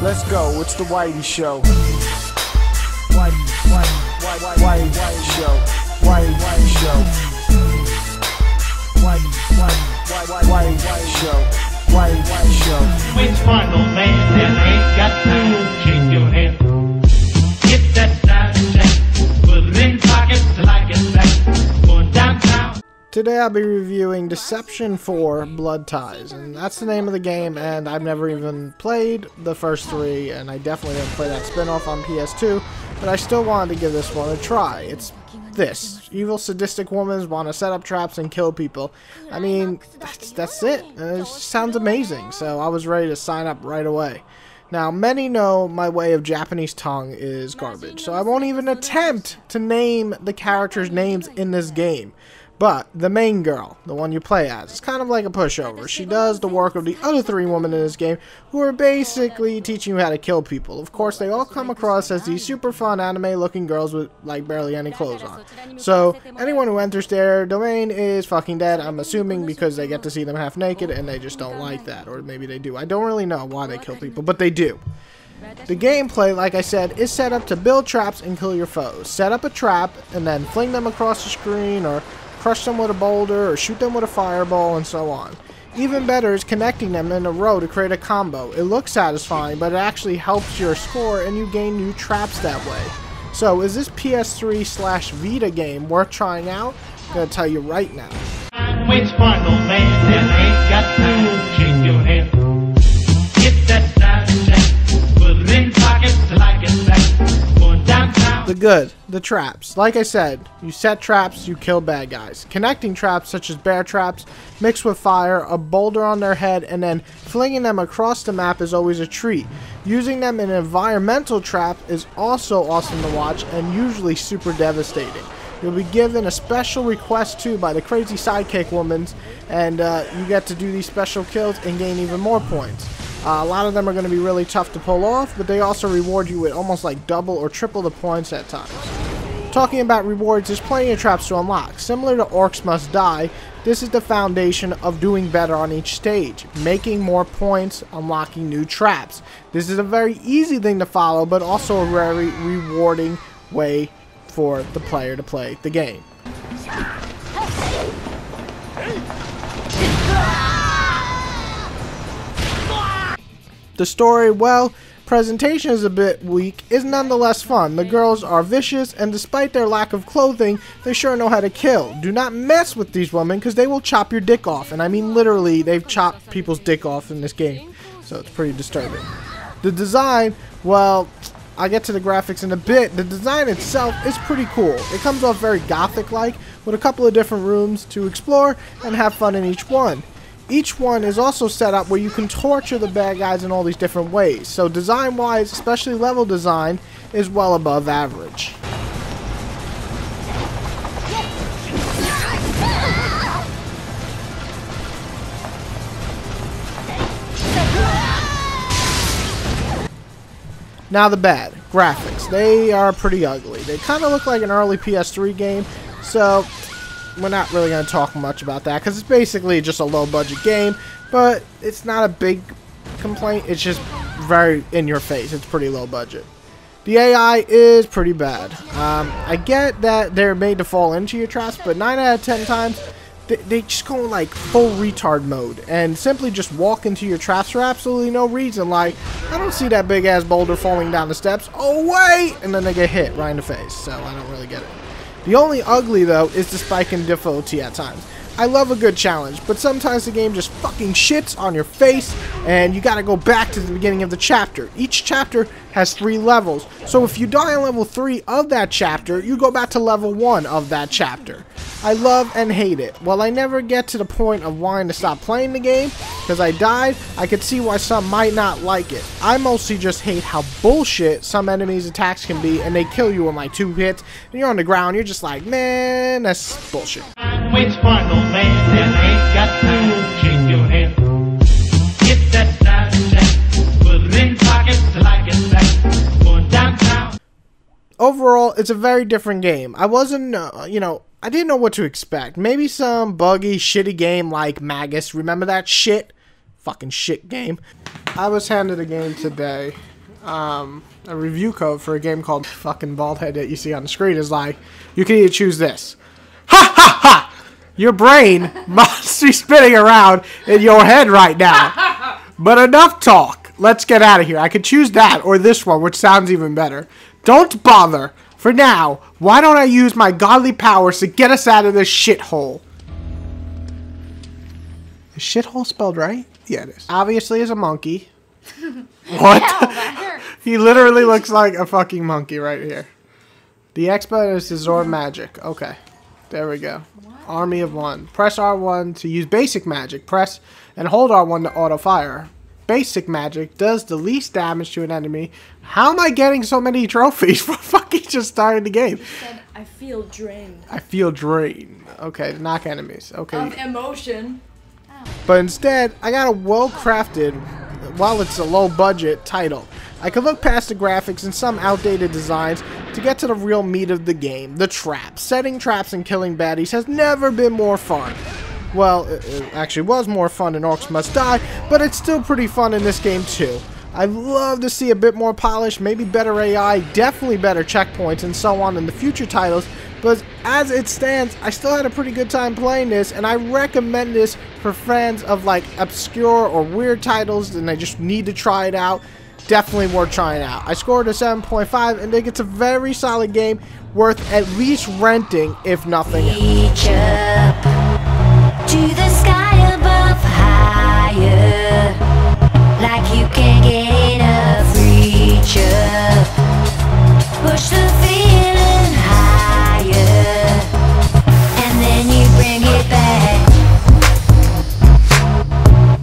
Let's go, it's the Whitey Show. Whitey Show. Whitey Show. Whitey Show. Whitey Show. Which one, old man, that ain't got time to shake your head? Get that side check, put it in pockets till I get back. Going downtown. Today I'll be reviewing Deception 4 Blood Ties, and that's the name of the game, and I've never even played the first three, and I definitely didn't play that spin-off on PS2, but I still wanted to give this one a try. It's this. Evil, sadistic women want to set up traps and kill people. I mean, that's it. It just sounds amazing, so I was ready to sign up right away. Now, many know my way of Japanese tongue is garbage, so I won't even attempt to name the characters' names in this game. But the main girl, the one you play as, is kind of like a pushover. She does the work of the other three women in this game, who are basically teaching you how to kill people. Of course, they all come across as these super fun anime-looking girls with like barely any clothes on. So anyone who enters their domain is fucking dead, I'm assuming, because they get to see them half naked and they just don't like that. Or maybe they do. I don't really know why they kill people, but they do. The gameplay, like I said, is set up to build traps and kill your foes. Set up a trap and then fling them across the screen, or crush them with a boulder, or shoot them with a fireball, and so on. Even better is connecting them in a row to create a combo. It looks satisfying, but it actually helps your score and you gain new traps that way. So, is this PS3/Vita game worth trying out? I'm going to tell you right now. Which one, old man, that ain't got time to shake your head? Get that side check, put it in pockets till I get back. Going downtown. The good, the traps. Like I said, you set traps, you kill bad guys. Connecting traps such as bear traps, mixed with fire, a boulder on their head, and then flinging them across the map is always a treat. Using them in an environmental trap is also awesome to watch and usually super devastating. You'll be given a special request too by the crazy sidekick woman, and you get to do these special kills and gain even more points. A lot of them are going to be really tough to pull off, but they also reward you with almost like double or triple the points at times. Talking about rewards, there's plenty of traps to unlock. Similar to Orcs Must Die, this is the foundation of doing better on each stage, making more points, unlocking new traps. This is a very easy thing to follow, but also a very rewarding way for the player to play the game. The story, well, presentation is a bit weak, is nonetheless fun. The girls are vicious, and despite their lack of clothing, they sure know how to kill. Do not mess with these women, because they will chop your dick off. And I mean literally, they've chopped people's dick off in this game. So it's pretty disturbing. The design, well, I'll get to the graphics in a bit. The design itself is pretty cool. It comes off very gothic-like, with a couple of different rooms to explore and have fun in each one. Each one is also set up where you can torture the bad guys in all these different ways. So design-wise, especially level design, is well above average. Now the bad. Graphics. They are pretty ugly. They kind of look like an early PS3 game, so we're not really going to talk much about that because it's basically just a low-budget game, but it's not a big complaint. It's just very in your face. It's pretty low budget. The AI is pretty bad. I get that they're made to fall into your traps, but 9 out of 10 times, they just go in like full retard mode and simply just walk into your traps for absolutely no reason. Like, I don't see that big-ass boulder falling down the steps. Oh, wait! And then they get hit right in the face, so I don't really get it. The only ugly, though, is the spike in difficulty at times. I love a good challenge, but sometimes the game just fucking shits on your face, and you gotta go back to the beginning of the chapter. Each chapter has 3 levels, so if you die on level 3 of that chapter, you go back to level 1 of that chapter. I love and hate it. While I never get to the point of wanting to stop playing the game, because I died, I could see why some might not like it. I mostly just hate how bullshit some enemies' attacks can be, and they kill you in like 2 hits, and you're on the ground, you're just like, man, that's bullshit. Which one, old man, that ain't got time to shake your head? Get that side check, put it in pockets till I get back. Going downtown. Overall, it's a very different game. I wasn't, I didn't know what to expect. Maybe some buggy, shitty game like Magus. Remember that shit? Fucking shit game. I was handed a game today, a review code for a game called fucking Baldhead that you see on the screen is like, you can either choose this. Ha ha ha! Your brain must be spinning around in your head right now. But enough talk. Let's get out of here. I could choose that or this one, which sounds even better. Don't bother. For now, why don't I use my godly powers to get us out of this shithole? Is shithole spelled right? Yeah, it is. Obviously, is a monkey. What? He literally looks like a fucking monkey right here. The expert is the Zord magic. Okay. There we go. What? Army of one. Press R1 to use basic magic. Press and hold R1 to auto fire. Basic magic does the least damage to an enemy. How am I getting so many trophies for fucking just starting the game? You said, I feel drained. I feel drained. Okay, to knock enemies. Okay. Of emotion. But instead, I got a well-crafted, while it's a low-budget title. I could look past the graphics and some outdated designs to get to the real meat of the game, the traps. Setting traps and killing baddies has never been more fun. Well, it actually was more fun in Orcs Must Die, but it's still pretty fun in this game too. I'd love to see a bit more polish, maybe better AI, definitely better checkpoints and so on in the future titles, but as it stands, I still had a pretty good time playing this, and I recommend this for fans of like obscure or weird titles and they just need to try it out. Definitely worth trying out. I scored a 7.5 and think it's a very solid game worth at least renting, if nothing else.